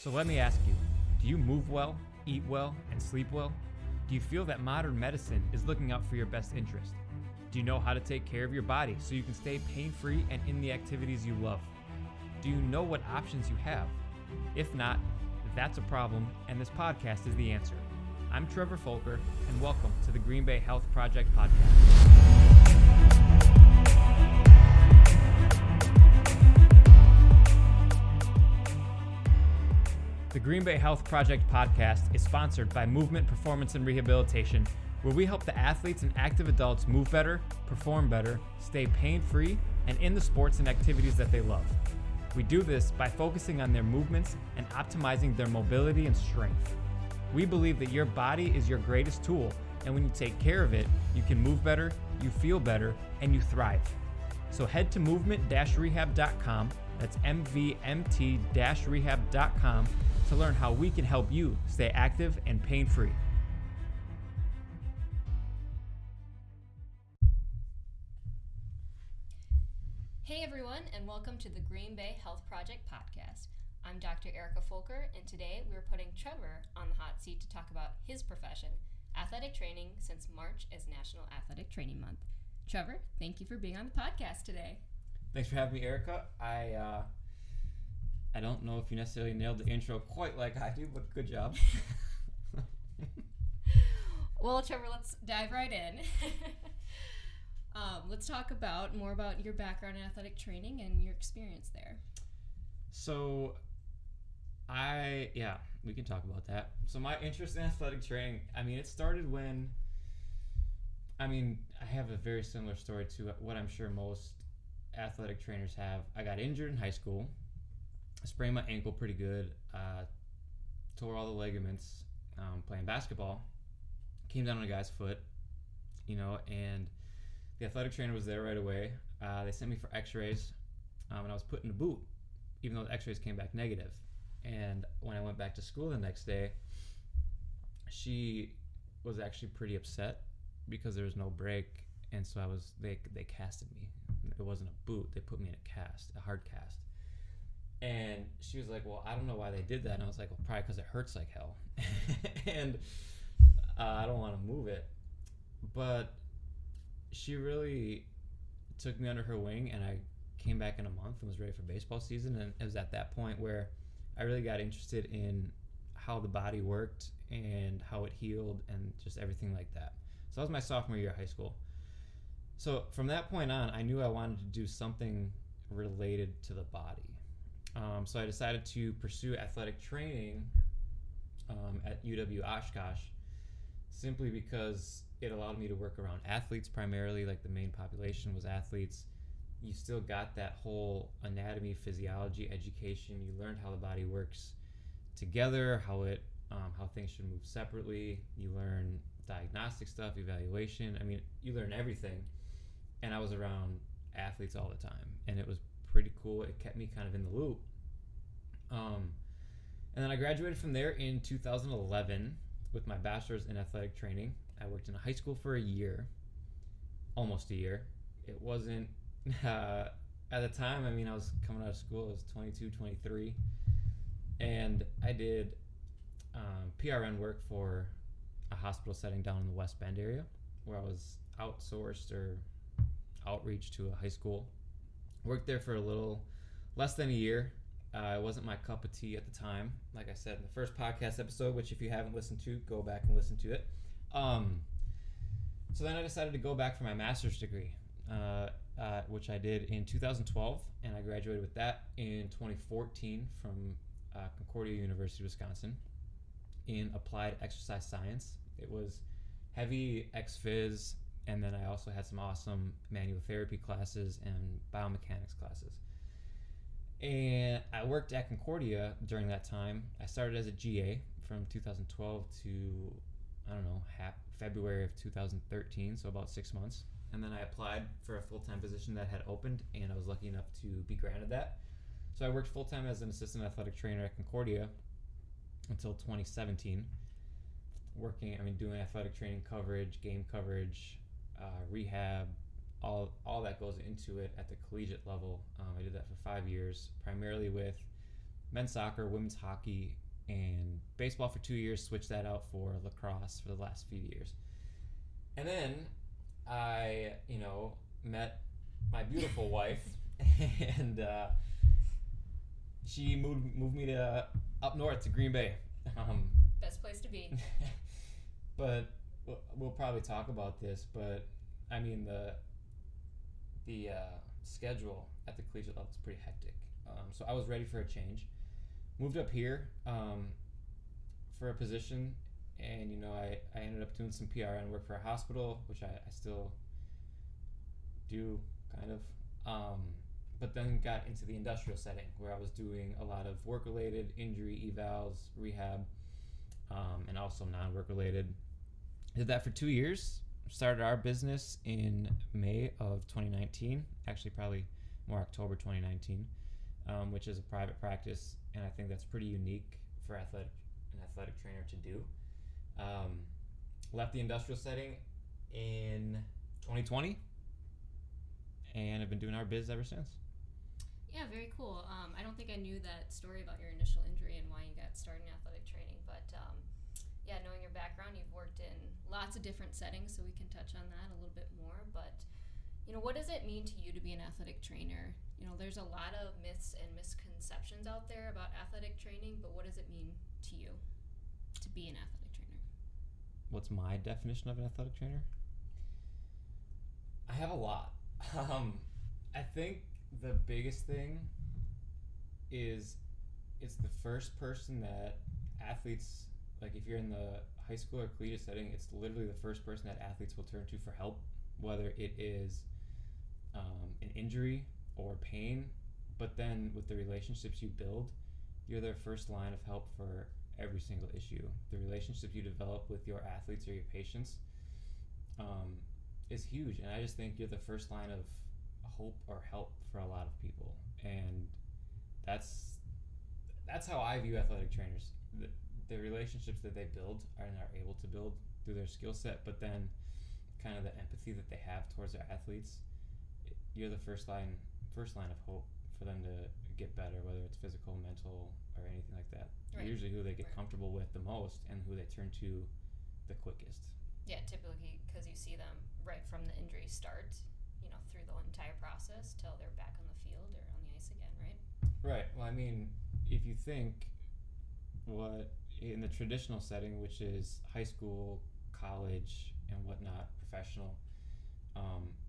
So let me ask you, do you move well, eat well, and sleep well? Do you feel that modern medicine is looking out for your best interest? Do you know how to take care of your body so you can stay pain-free and in the activities you love? Do you know what options you have? If not, that's a problem, and this podcast is the answer. I'm Trevor Folker, and welcome to the Green Bay Health Project podcast. The Green Bay Health Project podcast is sponsored by Movement, Performance, and Rehabilitation, where we help the athletes and active adults move better, perform better, stay pain-free, and in the sports and activities that they love. We do this by focusing on their movements and optimizing their mobility and strength. We believe that your body is your greatest tool, and when you take care of it, you can move better, you feel better, and you thrive. So head to movement-rehab.com, that's mvmt-rehab.com, to learn how we can help you stay active and pain-free. Hey everyone, and welcome to the Green Bay Health Project podcast. I'm Dr. Erica Folker, and today we're putting Trevor on the hot seat to talk about his profession, athletic training, since March is National Athletic Training Month. Trevor, thank you for being on the podcast today. Thanks for having me, Erica. I don't know if you necessarily nailed the intro quite like I do, but good job. Well, Trevor, let's dive right in. Let's talk more about your background in athletic training and your experience there. So, we can talk about that. So my interest in athletic training, it started when, I have a very similar story to what I'm sure most athletic trainers have. I got injured in high school. I sprained my ankle pretty good, tore all the ligaments playing basketball, came down on a guy's foot, and the athletic trainer was there right away. They sent me for x-rays, and I was put in a boot, even though the x-rays came back negative. And when I went back to school the next day, she was actually pretty upset because there was no break, and so they casted me. It wasn't a boot, they put me in a hard cast. And she was like, well, I don't know why they did that. And I was like, well, probably because it hurts like hell. And I don't want to move it. But she really took me under her wing, and I came back in a month and was ready for baseball season. And it was at that point where I really got interested in how the body worked and how it healed and just everything like that. So that was my sophomore year of high school. So from that point on, I knew I wanted to do something related to the body. So I decided to pursue athletic training at UW Oshkosh, simply because it allowed me to work around athletes primarily. Like, the main population was athletes. You still got that whole anatomy, physiology education. You learned how the body works together, how things should move separately. You learn diagnostic stuff, evaluation. You learn everything. And I was around athletes all the time, and it was pretty cool. It kept me kind of in the loop. And then I graduated from there in 2011 with my bachelor's in athletic training. I worked in a high school for almost a year. It wasn't, at the time, I was coming out of school, I was 22, 23. And I did PRN work for a hospital setting down in the West Bend area, where I was outsourced or outreach to a high school. Worked there for a little less than a year. It wasn't my cup of tea at the time. Like I said in the first podcast episode, which if you haven't listened to, go back and listen to it. So then I decided to go back for my master's degree, which I did in 2012, and I graduated with that in 2014 from Concordia University, Wisconsin, in applied exercise science. It was heavy ex-phys, and then I also had some awesome manual therapy classes and biomechanics classes. And I worked at Concordia during that time. I started as a GA from 2012 to, February of 2013, so about 6 months. And then I applied for a full-time position that had opened, and I was lucky enough to be granted that. So I worked full-time as an assistant athletic trainer at Concordia until 2017, doing athletic training coverage, game coverage, rehab, all that goes into it at the collegiate level. I did that for 5 years, primarily with men's soccer, women's hockey, and baseball for 2 years. Switched that out for lacrosse for the last few years. And then I, met my beautiful wife, and she moved me to up north to Green Bay. Best place to be. But we'll probably talk about this. But I mean the schedule at the collegiate level is pretty hectic. So I was ready for a change. Moved up here for a position, and I ended up doing some PRN work for a hospital, which I still do kind of. But then got into the industrial setting where I was doing a lot of work-related injury evals, rehab, and also non-work related. Did that for 2 years. Started our business in May of 2019, actually probably more October 2019, which is a private practice, and I think that's pretty unique for an athletic trainer to do. Left the industrial setting in 2020, and I've been doing our biz ever since. Yeah, very cool. I don't think I knew that story about your initial injury and why you got started in athletic training, but yeah, knowing your background, you've worked in lots of different settings, so we can touch on that a little bit more. But what does it mean to you to be an athletic trainer? There's a lot of myths and misconceptions out there about athletic training, but what does it mean to you to be an athletic trainer? What's my definition of an athletic trainer? I have a lot. I think the biggest thing is it's the first person that athletes, like if you're in the high school or collegiate setting, it's literally the first person that athletes will turn to for help, whether it is an injury or pain. But then with the relationships you build, you're their first line of help for every single issue. The relationship you develop with your athletes or your patients is huge, and I just think you're the first line of hope or help for a lot of people, and that's how I view athletic trainers. The relationships that they build and are able to build through their skill set, but then kind of the empathy that they have towards their athletes. You're the first line of hope for them to get better, whether it's physical, mental, or anything like that. Right. Usually who they get comfortable with the most and who they turn to the quickest. Yeah, typically because you see them right from the injury start, through the entire process till they're back on the field or on the ice again, right? Right. Well, I mean, if you think what in the traditional setting, which is high school, college, and whatnot, professional,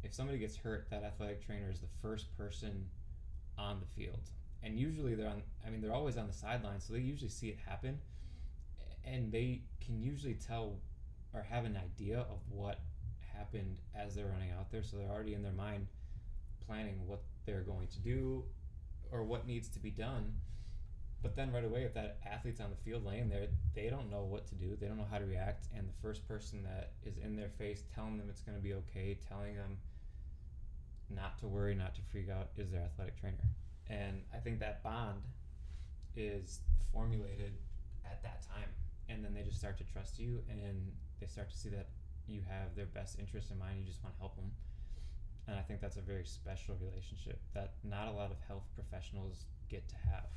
if somebody gets hurt, that athletic trainer is the first person on the field. And usually they're always on the sidelines, so they usually see it happen, and they can usually tell or have an idea of what happened as they're running out there, so they're already in their mind planning what they're going to do or what needs to be done. But then right away, if that athlete's on the field laying there, they don't know what to do, they don't know how to react, and the first person that is in their face telling them it's going to be okay, telling them not to worry, not to freak out, is their athletic trainer. And I think that bond is formulated at that time, and then they just start to trust you, and they start to see that you have their best interest in mind. You just want to help them, and I think that's a very special relationship that not a lot of health professionals get to have.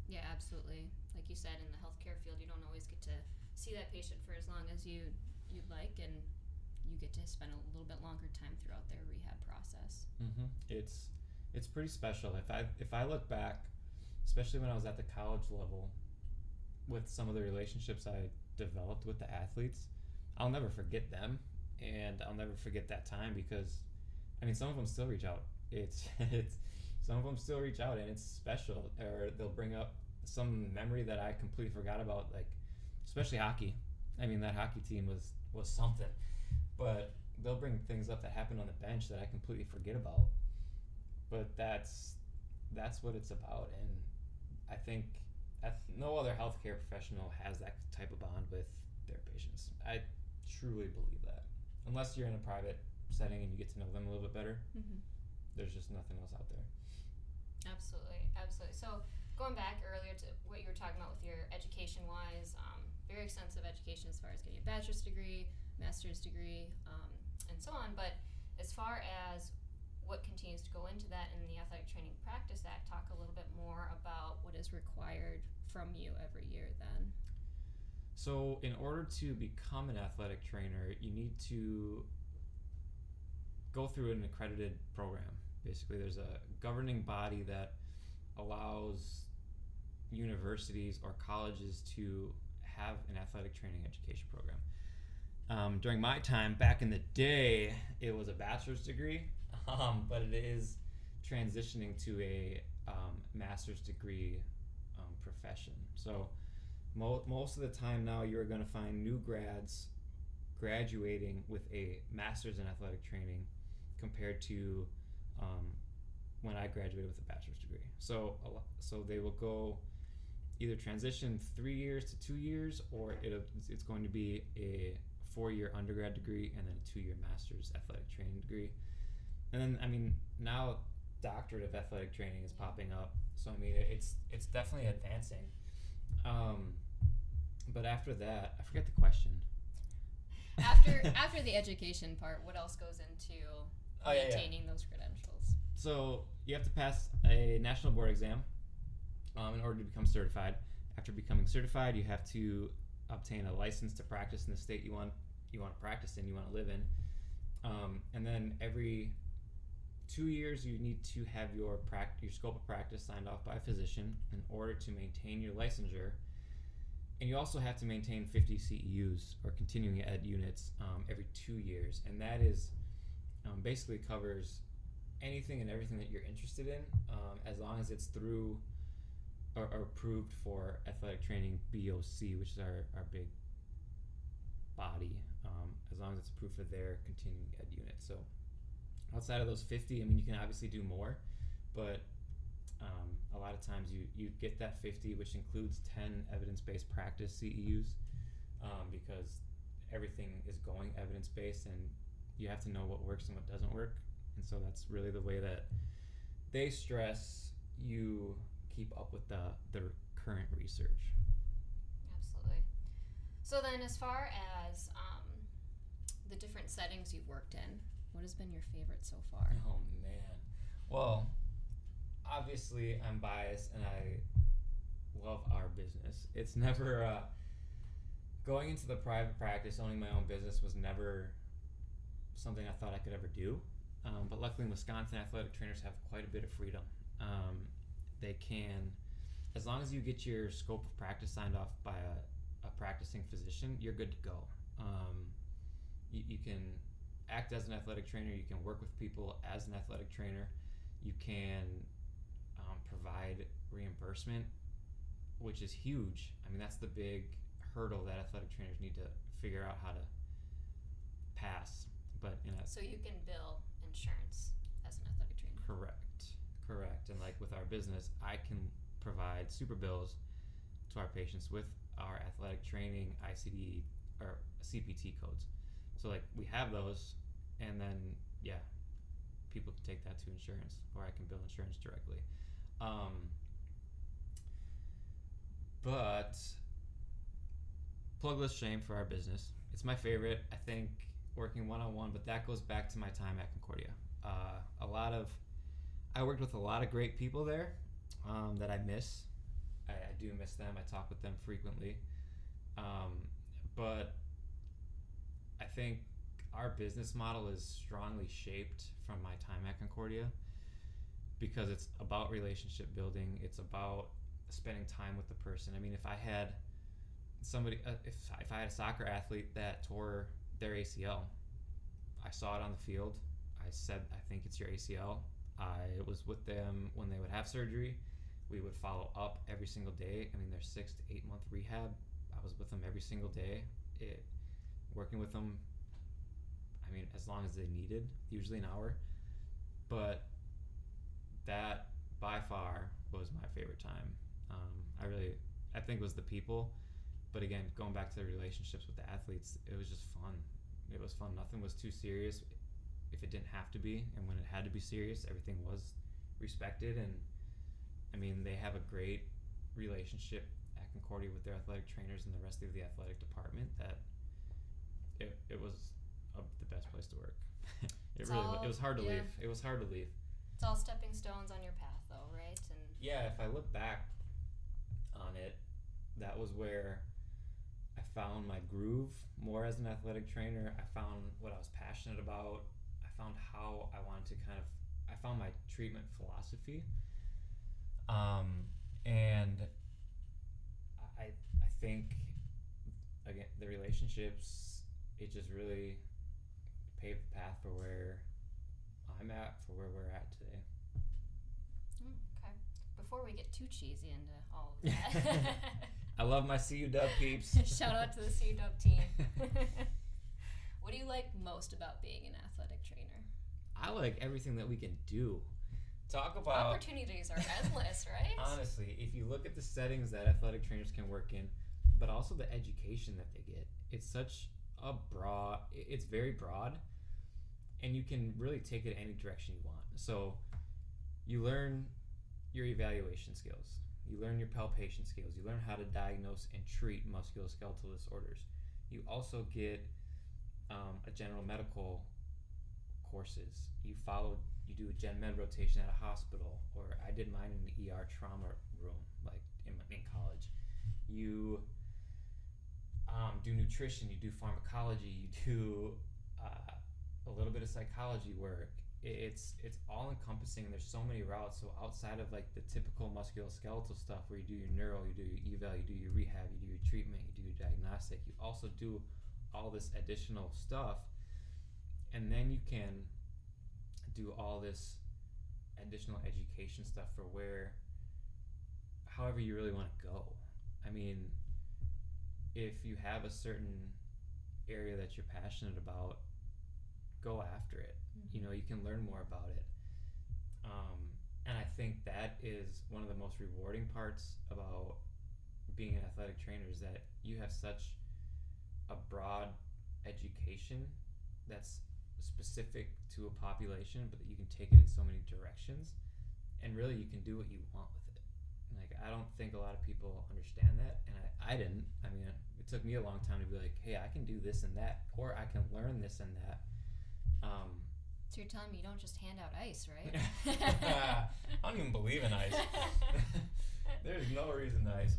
Yeah, absolutely. Like you said, in the healthcare field, you don't always get to see that patient for as long as you'd like, and you get to spend a little bit longer time throughout their rehab process. Mm-hmm. It's pretty special. If I look back, especially when I was at the college level, with some of the relationships I developed with the athletes, I'll never forget them, and I'll never forget that time, because some of them still reach out. It's some of them still reach out, and it's special. Or they'll bring up some memory that I completely forgot about, like especially hockey. That hockey team was something, but they'll bring things up that happened on the bench that I completely forget about. But that's what it's about, and I think no other healthcare professional has that type of bond with their patients. I truly believe that. Unless you're in a private setting and you get to know them a little bit better, there's just nothing else out there. Absolutely. So going back earlier to what you were talking about with your education-wise, very extensive education as far as getting a bachelor's degree, master's degree, and so on. But as far as what continues to go into that in the Athletic Training Practice Act. Talk a little bit more about what is required from you every year then. So in order to become an athletic trainer, you need to go through an accredited program. Basically, there's a governing body that allows universities or colleges to have an athletic training education program. During my time, back in the day, it was a bachelor's degree, but it is transitioning to a master's degree profession. So most of the time now, you're going to find new grads graduating with a master's in athletic training compared to when I graduated with a bachelor's degree. So they will go either transition 3 years to 2 years, or it's going to be a 4-year undergrad degree and then a 2-year master's athletic training degree. And then, I mean, now doctorate of athletic training is popping up. So, I mean, it's definitely advancing. But after that, I forget the question. After the education part, what else goes into maintaining those credentials? So you have to pass a national board exam in order to become certified. After becoming certified, you have to obtain a license to practice in the state you want to practice in, you want to live in. And then every 2 years, you need to have your scope of practice signed off by a physician in order to maintain your licensure. And you also have to maintain 50 CEUs, or continuing ed units, every 2 years. And that is basically covers anything and everything that you're interested in, as long as it's through or approved for athletic training BOC, which is our big body, as long as it's approved for their continuing ed unit. So outside of those 50, I mean, you can obviously do more, but a lot of times you get that 50, which includes 10 evidence-based practice CEUs, because everything is going evidence-based, and you have to know what works and what doesn't work. And so that's really the way that they stress you keep up with the current research. Absolutely. So then, as far as the different settings you've worked in, what has been your favorite so far? Oh, man. Well, obviously, I'm biased, and I love our business. It's never going into the private practice, owning my own business was never something I thought I could ever do. But luckily in Wisconsin, athletic trainers have quite a bit of freedom. They can, as long as you get your scope of practice signed off by a practicing physician, you're good to go. You can act as an athletic trainer, you can work with people as an athletic trainer, you can provide reimbursement, which is huge. I mean, that's the big hurdle that athletic trainers need to figure out how to pass. But so you can bill insurance as an athletic trainer. Correct. And like with our business, I can provide super bills to our patients with our athletic training ICD or CPT codes. So like we have those, and then people can take that to insurance, or I can bill insurance directly. But plugless shame for our business. It's my favorite. I think working one-on-one, but that goes back to my time at Concordia. I worked with a lot of great people there that I miss. I do miss them. I talk with them frequently. But I think our business model is strongly shaped from my time at Concordia, because it's about relationship building. It's about spending time with the person. I mean, if I had somebody, if I had a soccer athlete that tore their ACL, I saw it on the field. I said, I think it's your ACL. I was with them when they would have surgery. We would follow up every single day. I mean, their 6 to 8 month rehab, I was with them every single day. Working with them, I mean, as long as they needed, usually an hour. But that by far was my favorite time. I think it was the people. But again, going back to the relationships with the athletes, it was just fun. It was fun. Nothing was too serious if it didn't have to be. And when it had to be serious, everything was respected. And I mean, they have a great relationship at Concordia with their athletic trainers and the rest of the athletic department, that it was the best place to work. It was hard to leave. It was hard to leave. It's all stepping stones on your path, though, right? And yeah, if I look back on it, that was where I found my groove more as an athletic trainer. I found what I was passionate about. I found how I wanted to I found my treatment philosophy. And I think, again, the relationships, it just really paved the path for where I'm at, for where we're at today. Okay. Before we get too cheesy into all of that. I love my CU Dub peeps. Shout out to the CU Dub team. What do you like most about being an athletic trainer? I like everything that we can do. Talk about opportunities are endless, right? Honestly, if you look at the settings that athletic trainers can work in, but also the education that they get, it's such a broad, it's very broad, and you can really take it any direction you want. So you learn your evaluation skills, you learn your palpation skills, you learn how to diagnose and treat musculoskeletal disorders. You also get a general medical courses. You do a gen med rotation at a hospital, or I did mine in the ER trauma room, like in college. You do nutrition, you do pharmacology, you do a little bit of psychology work. It's all encompassing, and there's so many routes. So outside of like the typical musculoskeletal stuff where you do your neuro, you do your eval, you do your rehab, you do your treatment, you do your diagnostic, you also do all this additional stuff, and then you can do all this additional education stuff for however you really want to go. I mean, if you have a certain area that you're passionate about, go after it. You know, you can learn more about it. And I think that is one of the most rewarding parts about being an athletic trainer, is that you have such a broad education that's specific to a population, but that you can take it in so many directions, and really you can do what you want with it. Like, I don't think a lot of people understand that, and I didn't. I mean, it took me a long time to be like, hey, I can do this and that, or I can learn this and that. So you're telling me you don't just hand out ice, right? I don't even believe in ice. There's no reason to ice.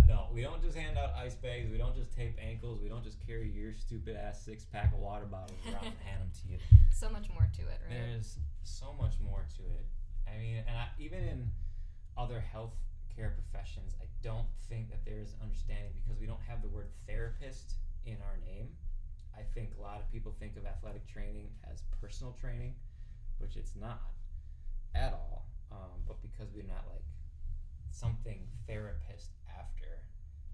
No, we don't just hand out ice bags. We don't just tape ankles. We don't just carry your stupid ass 6-pack of water bottles around and hand them to you. So much more to it, right? There's so much more to it. I mean, and even in other health care professions, I don't think that there is understanding, because we don't have the word therapist in our name. I think a lot of people think of athletic training as personal training, which it's not at all. But because we're not like something therapist after,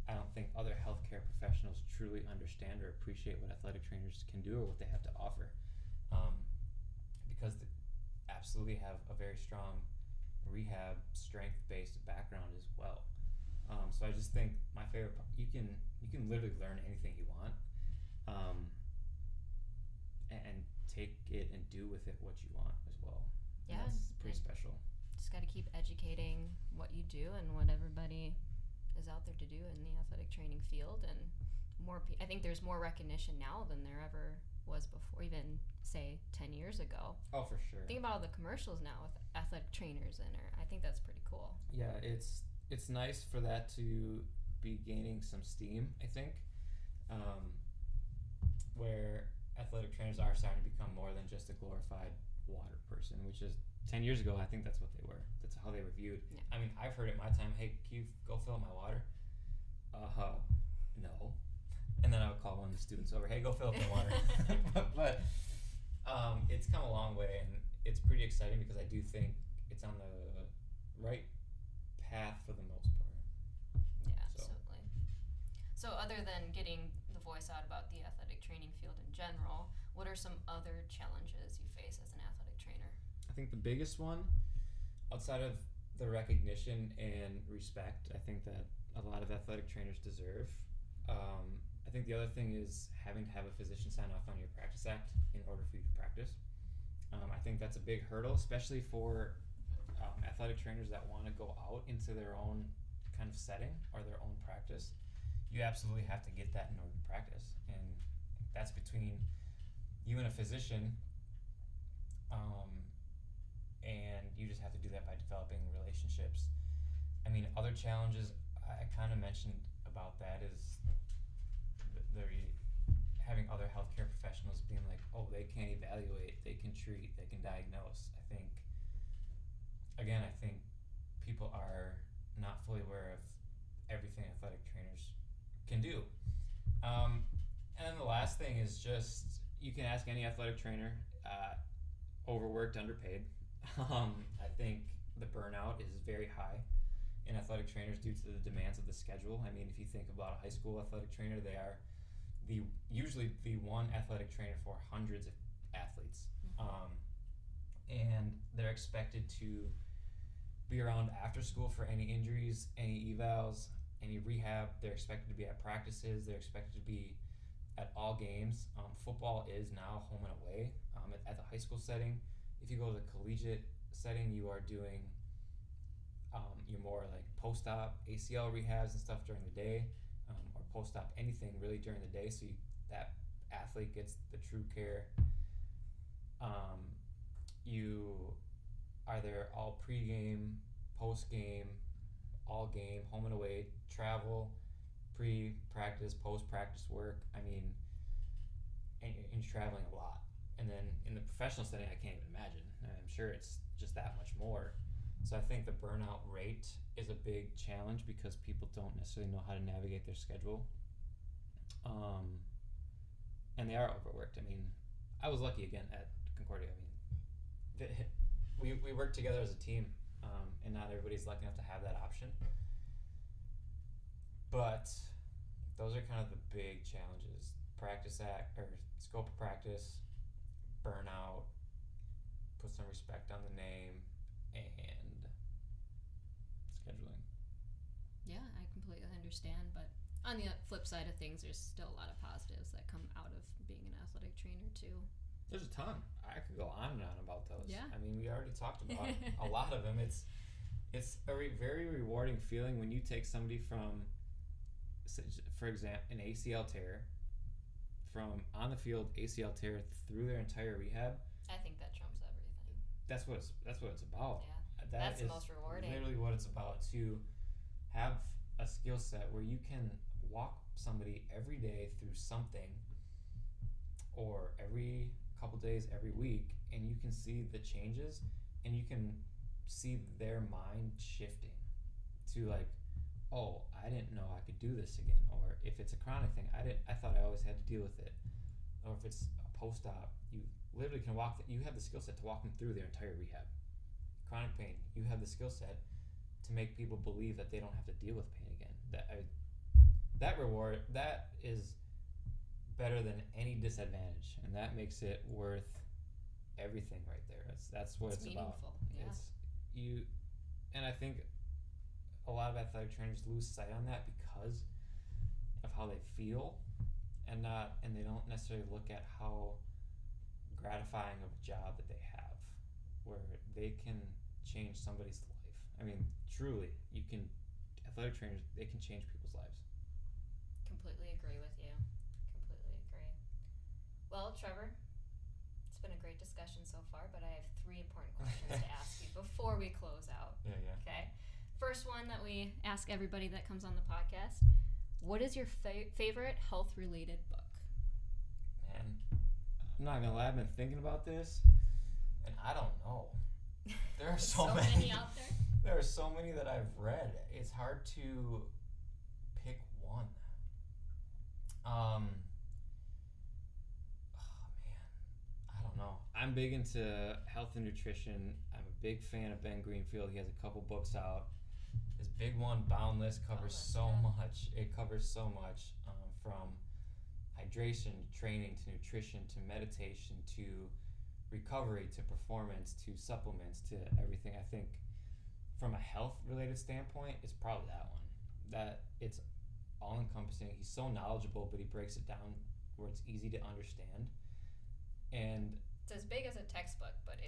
I don't think other healthcare professionals truly understand or appreciate what athletic trainers can do or what they have to offer, because they absolutely have a very strong rehab strength-based background as well. So I just think my favorite part, you can literally learn anything you want, and take it and do with it what you want as well. Yeah, and that's pretty special. Just got to keep educating what you do and what everybody is out there to do in the athletic training field, and I think there's more recognition now than there ever was before, even say 10 years ago. Oh, for sure. Think about all the commercials now with athletic trainers in it. I think that's pretty cool. Yeah, it's nice for that to be gaining some steam, I think, where athletic trainers are starting to become more than just a glorified water person, which is 10 years ago, I think that's what they were. That's how they were viewed. Yeah. I mean, I've heard it my time, hey, can you go fill up my water? No. And then I would call one of the students over, hey, go fill up my water. but it's come a long way, and it's pretty exciting, because I do think it's on the right path for the most part. Yeah, absolutely. So other than getting the voice out about the athletic training field in general, what are some other challenges you face as an athletic trainer? I think the biggest one, outside of the recognition and respect, I think that a lot of athletic trainers deserve. I think the other thing is having to have a physician sign off on your practice act in order for you to practice. I think that's a big hurdle, especially for athletic trainers that want to go out into their own kind of setting or their own practice. You absolutely have to get that in order to practice, and that's between you and a physician And you just have to do that by developing relationships. I mean, other challenges I kind of mentioned about that is the having other healthcare professionals being like, oh, they can't evaluate, they can treat, they can diagnose. I think people are not fully aware of everything athletic trainers can do. And then the last thing is just, you can ask any athletic trainer, overworked, underpaid. I think the burnout is very high in athletic trainers due to the demands of the schedule. I mean, if you think about a high school athletic trainer, they are usually the one athletic trainer for hundreds of athletes. And they're expected to be around after school for any injuries, any evals, any rehab. They're expected to be at practices. They're expected to be at all games. Football is now home and away at the high school setting. If you go to the collegiate setting, you are doing your more like post-op ACL rehabs and stuff during the day, or post-op anything really during the day, so that athlete gets the true care. You are there all pre-game, post-game, all game, home and away, travel, pre-practice, post-practice work. I mean, and you're traveling a lot. And then in the professional setting, I can't even imagine. I'm sure it's just that much more. So I think the burnout rate is a big challenge because people don't necessarily know how to navigate their schedule. And they are overworked. I mean, I was lucky again at Concordia. I mean, we work together as a team, and not everybody's lucky enough to have that option. But those are kind of the big challenges: scope of practice, burnout, put some respect on the name, and scheduling. Yeah, I completely understand, but on the flip side of things, there's still a lot of positives that come out of being an athletic trainer too. There's a ton. I could go on and on about those. Yeah. I mean, we already talked about a lot of them. It's a very rewarding feeling when you take somebody from, for example, an ACL tear, from on the field ACL tear through their entire rehab. I think that trumps everything. That's what it's about. Yeah, that's the most rewarding. Literally what it's about, to have a skill set where you can walk somebody every day through something, or every couple days, every week, and you can see the changes, and you can see their mind shifting to like, oh, I didn't know I could do this again. Or if it's a chronic thing, I thought I always had to deal with it. Or if it's a post-op, you literally can you have the skill set to walk them through their entire rehab. Chronic pain, you have the skill set to make people believe that they don't have to deal with pain again. That is better than any disadvantage, and that makes it worth everything right there. That's what it's about. Yeah. And I think a lot of athletic trainers lose sight on that because of how they feel, and they don't necessarily look at how gratifying of a job that they have, where they can change somebody's life. I mean, truly, athletic trainers, they can change people's lives. Completely agree with you. Completely agree. Well, Trevor, it's been a great discussion so far, but I have 3 important questions to ask you before we close out. Yeah. Okay. First one that we ask everybody that comes on the podcast: what is your favorite health-related book? Man, I'm not gonna lie, I've been thinking about this, and I don't know. There are so many out there. There are so many that I've read. It's hard to pick one. Oh man, I don't know. I'm big into health and nutrition. I'm a big fan of Ben Greenfield. He has a couple books out. His big one, Boundless, covers so much. It covers so much, from hydration to training to nutrition to meditation to recovery to performance to supplements to everything. I think from a health-related standpoint, it's probably that one. That it's all-encompassing. He's so knowledgeable, but he breaks it down where it's easy to understand. And it's as big as a textbook, but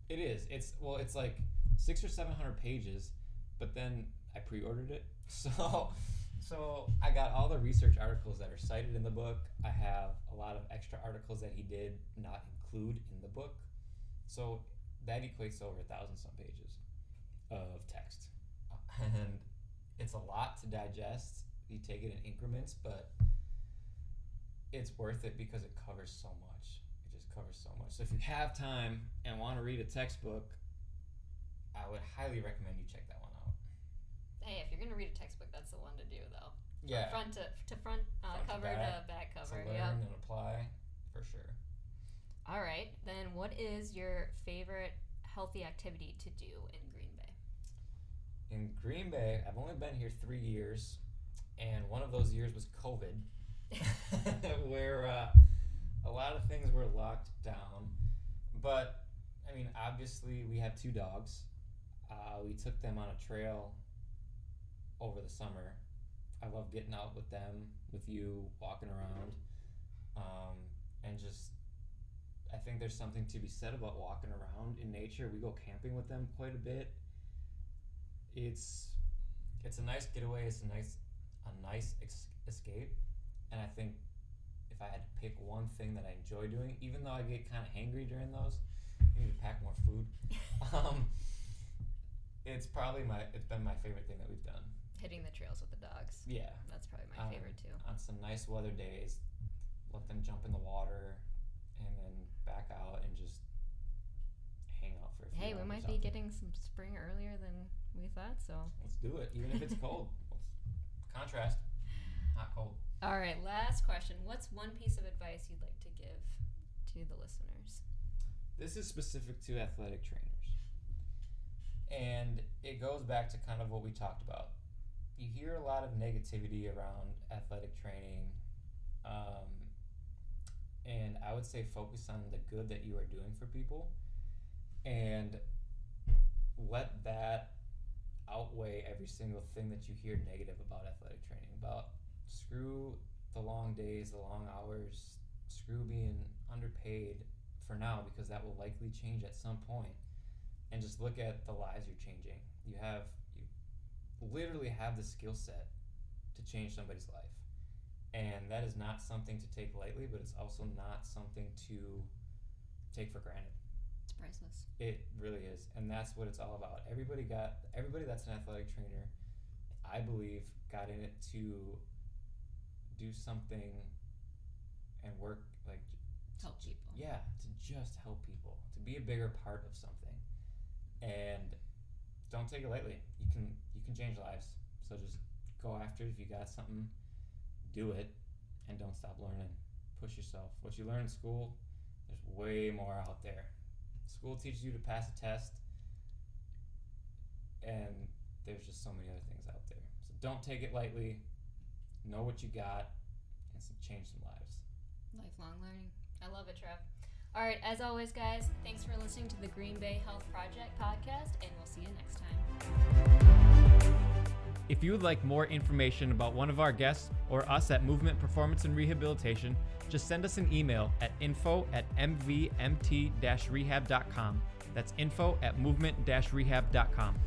it is. It's like 600 or 700 pages, but then I pre-ordered it. So I got all the research articles that are cited in the book. I have a lot of extra articles that he did not include in the book. So that equates to over 1,000 some pages of text. And it's a lot to digest. You take it in increments, but it's worth it because it covers so much. It just covers so much. So if you have time and want to read a textbook, I would highly recommend you check that one out. Hey, if you're going to read a textbook, that's the one to do, though. Yeah. Front to front, cover to back cover. To learn and apply, for sure. All right. Then what is your favorite healthy activity to do in Green Bay? In Green Bay, I've only been here 3 years, and one of those years was COVID, where a lot of things were locked down. But, I mean, obviously we have 2 dogs. We took them on a trail over the summer. I love getting out with them, with you, walking around, and just, I think there's something to be said about walking around in nature. We go camping with them quite a bit. It's a nice getaway. It's a nice escape. And I think if I had to pick one thing that I enjoy doing, even though I get kind of hangry during those, I need to pack more food. It's been my favorite thing that we've done. Hitting the trails with the dogs. Yeah. That's probably my favorite too. On some nice weather days, let them jump in the water and then back out and just hang out for a few Hey, we hours might out be there. getting some spring earlier than we thought, so. Let's do it, even if it's cold. Contrast, hot, cold. All right, last question. What's one piece of advice you'd like to give to the listeners? This is specific to athletic trainers. And it goes back to kind of what we talked about. You hear a lot of negativity around athletic training. And I would say focus on the good that you are doing for people and let that outweigh every single thing that you hear negative about athletic training. About screw the long days, the long hours, screw being underpaid for now, because that will likely change at some point. And just look at the lives you're changing. You literally have the skill set to change somebody's life. And that is not something to take lightly, but it's also not something to take for granted. It's priceless. It really is. And that's what it's all about. Everybody that's an athletic trainer, I believe, got in it to do something and work, like, help people. Yeah, to just help people, to be a bigger part of something. And don't take it lightly. You can change lives. So just go after it. If you got something, do it, and don't stop learning. Push yourself. What you learn in school, there's way more out there. School teaches you to pass a test, and there's just so many other things out there. So don't take it lightly. Know what you got, and change some lives. Lifelong learning. I love it, Trev. All right, as always, guys, thanks for listening to the Green Bay Health Project podcast, and we'll see you next time. If you would like more information about one of our guests or us at Movement Performance and Rehabilitation, just send us an email at info@mvmt-rehab.com. That's info@movement-rehab.com.